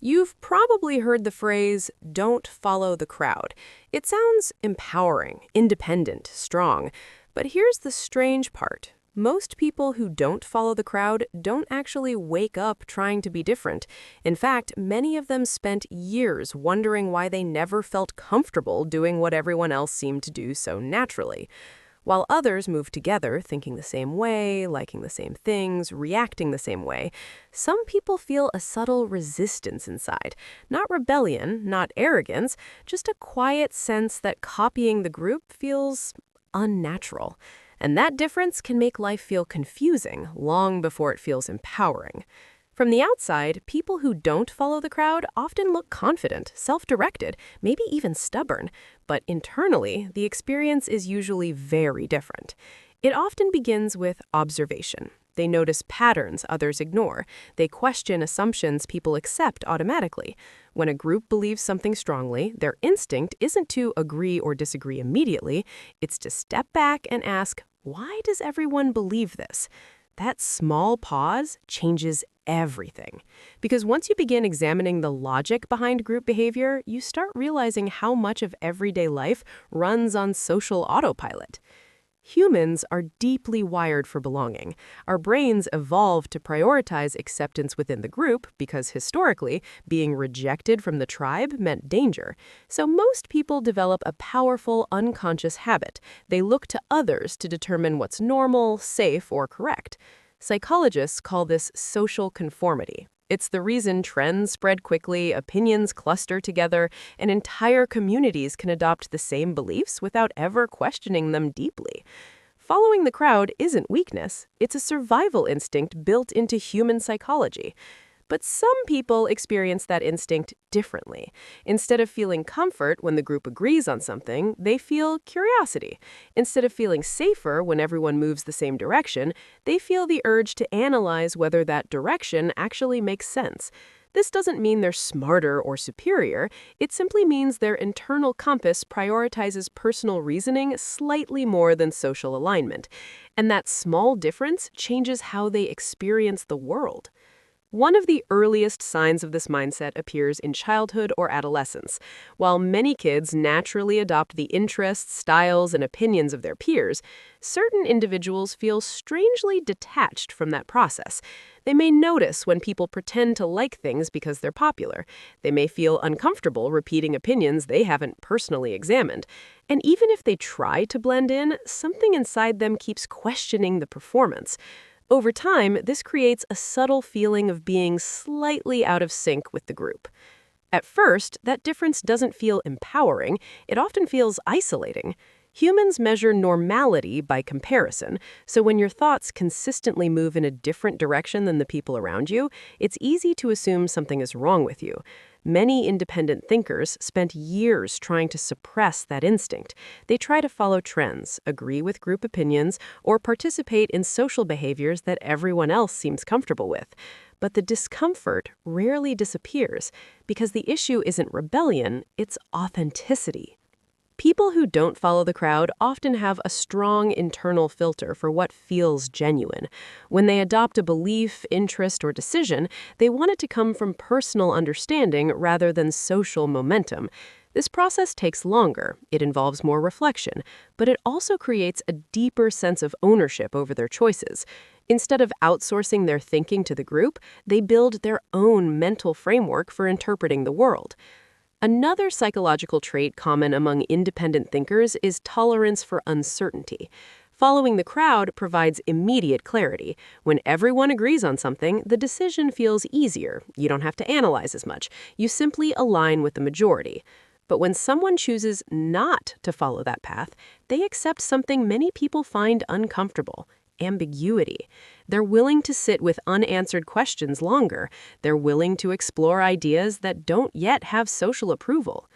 You've probably heard the phrase, don't follow the crowd. It sounds empowering, independent, strong. But here's the strange part. Most people who don't follow the crowd don't actually wake up trying to be different. In fact, many of them spent years wondering why they never felt comfortable doing what everyone else seemed to do so naturally. While others move together, thinking the same way, liking the same things, reacting the same way, some people feel a subtle resistance inside. Not rebellion, not arrogance, just a quiet sense that copying the group feels unnatural. And that difference can make life feel confusing long before it feels empowering. From the outside, people who don't follow the crowd often look confident, self-directed, maybe even stubborn. But internally, the experience is usually very different. It often begins with observation. They notice patterns others ignore. They question assumptions people accept automatically. When a group believes something strongly, their instinct isn't to agree or disagree immediately. It's to step back and ask, why does everyone believe this? That small pause changes everything. Because once you begin examining the logic behind group behavior, you start realizing how much of everyday life runs on social autopilot. Humans are deeply wired for belonging. Our brains evolved to prioritize acceptance within the group because historically, being rejected from the tribe meant danger. So most people develop a powerful unconscious habit. They look to others to determine what's normal, safe, or correct. Psychologists call this social conformity. It's the reason trends spread quickly, opinions cluster together, and entire communities can adopt the same beliefs without ever questioning them deeply. Following the crowd isn't weakness, it's a survival instinct built into human psychology. But some people experience that instinct differently. Instead of feeling comfort when the group agrees on something, they feel curiosity. Instead of feeling safer when everyone moves the same direction, they feel the urge to analyze whether that direction actually makes sense. This doesn't mean they're smarter or superior. It simply means their internal compass prioritizes personal reasoning slightly more than social alignment. And that small difference changes how they experience the world. One of the earliest signs of this mindset appears in childhood or adolescence. While many kids naturally adopt the interests, styles, and opinions of their peers, certain individuals feel strangely detached from that process. They may notice when people pretend to like things because they're popular. They may feel uncomfortable repeating opinions they haven't personally examined. And even if they try to blend in, something inside them keeps questioning the performance. Over time, this creates a subtle feeling of being slightly out of sync with the group. At first, that difference doesn't feel empowering, it often feels isolating. Humans measure normality by comparison, so when your thoughts consistently move in a different direction than the people around you, it's easy to assume something is wrong with you. Many independent thinkers spent years trying to suppress that instinct. They try to follow trends, agree with group opinions, or participate in social behaviors that everyone else seems comfortable with. But the discomfort rarely disappears because the issue isn't rebellion, it's authenticity. People who don't follow the crowd often have a strong internal filter for what feels genuine. When they adopt a belief, interest, or decision, they want it to come from personal understanding rather than social momentum. This process takes longer, it involves more reflection, but it also creates a deeper sense of ownership over their choices. Instead of outsourcing their thinking to the group, they build their own mental framework for interpreting the world. Another psychological trait common among independent thinkers is tolerance for uncertainty. Following the crowd provides immediate clarity. When everyone agrees on something, the decision feels easier. You don't have to analyze as much. You simply align with the majority. But when someone chooses not to follow that path, they accept something many people find uncomfortable: ambiguity. They're willing to sit with unanswered questions longer. They're willing to explore ideas that don't yet have social approval.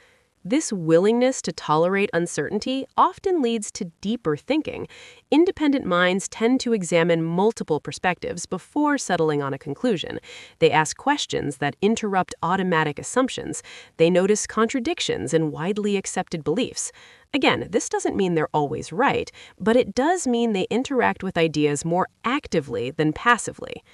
This willingness to tolerate uncertainty often leads to deeper thinking. Independent minds tend to examine multiple perspectives before settling on a conclusion. They ask questions that interrupt automatic assumptions. They notice contradictions in widely accepted beliefs. Again, this doesn't mean they're always right, but it does mean they interact with ideas more actively than passively.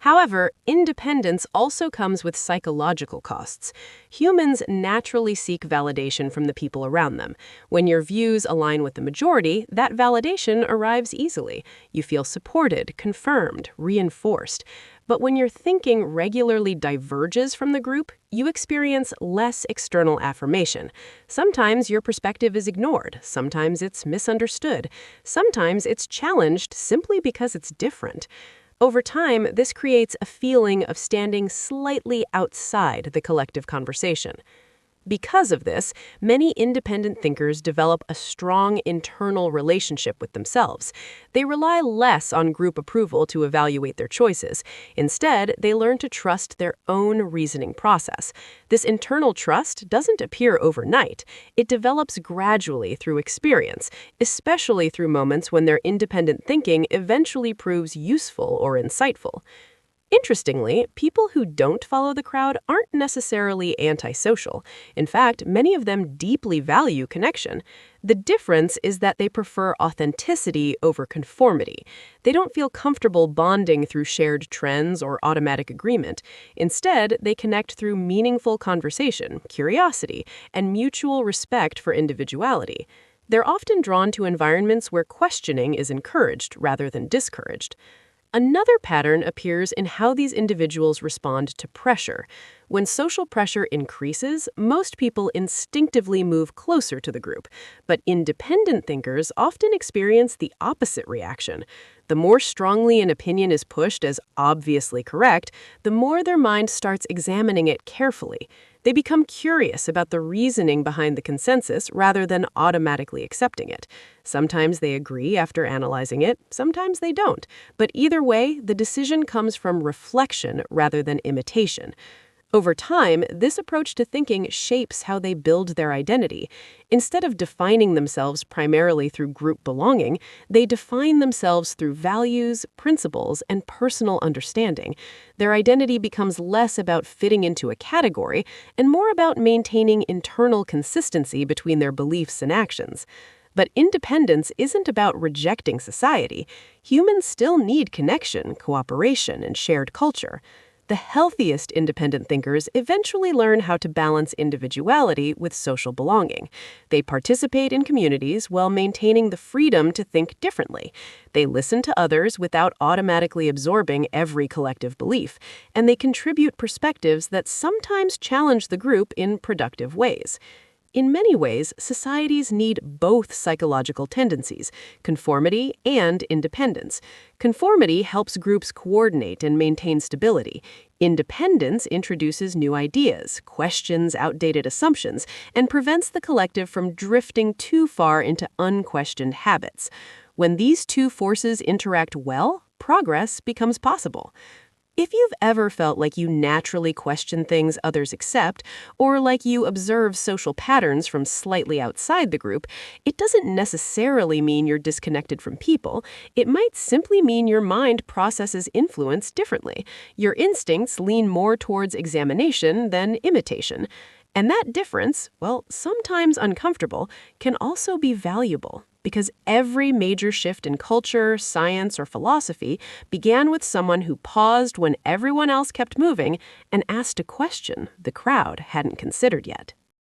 However, independence also comes with psychological costs. Humans naturally seek validation from the people around them. When your views align with the majority, that validation arrives easily. You feel supported, confirmed, reinforced. But when your thinking regularly diverges from the group, you experience less external affirmation. Sometimes your perspective is ignored, sometimes it's misunderstood, sometimes it's challenged simply because it's different. Over time, this creates a feeling of standing slightly outside the collective conversation. Because of this, many independent thinkers develop a strong internal relationship with themselves. They rely less on group approval to evaluate their choices. Instead, they learn to trust their own reasoning process. This internal trust doesn't appear overnight. It develops gradually through experience, especially through moments when their independent thinking eventually proves useful or insightful. Interestingly, people who don't follow the crowd aren't necessarily antisocial. In fact, many of them deeply value connection. The difference is that they prefer authenticity over conformity. They don't feel comfortable bonding through shared trends or automatic agreement. Instead, they connect through meaningful conversation, curiosity, and mutual respect for individuality. They're often drawn to environments where questioning is encouraged rather than discouraged. Another pattern appears in how these individuals respond to pressure. When social pressure increases, most people instinctively move closer to the group, but independent thinkers often experience the opposite reaction. The more strongly an opinion is pushed as obviously correct, the more their mind starts examining it carefully. They become curious about the reasoning behind the consensus rather than automatically accepting it. Sometimes they agree after analyzing it, sometimes they don't. But either way, the decision comes from reflection rather than imitation. Over time, this approach to thinking shapes how they build their identity. Instead of defining themselves primarily through group belonging, they define themselves through values, principles, and personal understanding. Their identity becomes less about fitting into a category and more about maintaining internal consistency between their beliefs and actions. But independence isn't about rejecting society. Humans still need connection, cooperation, and shared culture. The healthiest independent thinkers eventually learn how to balance individuality with social belonging. They participate in communities while maintaining the freedom to think differently. They listen to others without automatically absorbing every collective belief, and they contribute perspectives that sometimes challenge the group in productive ways. In many ways, societies need both psychological tendencies, conformity and independence. Conformity helps groups coordinate and maintain stability. Independence introduces new ideas, questions outdated assumptions, and prevents the collective from drifting too far into unquestioned habits. When these two forces interact well, progress becomes possible. If you've ever felt like you naturally question things others accept, or like you observe social patterns from slightly outside the group, it doesn't necessarily mean you're disconnected from people. It might simply mean your mind processes influence differently. Your instincts lean more towards examination than imitation. And that difference, well, sometimes uncomfortable, can also be valuable. Because every major shift in culture, science, or philosophy began with someone who paused when everyone else kept moving and asked a question the crowd hadn't considered yet.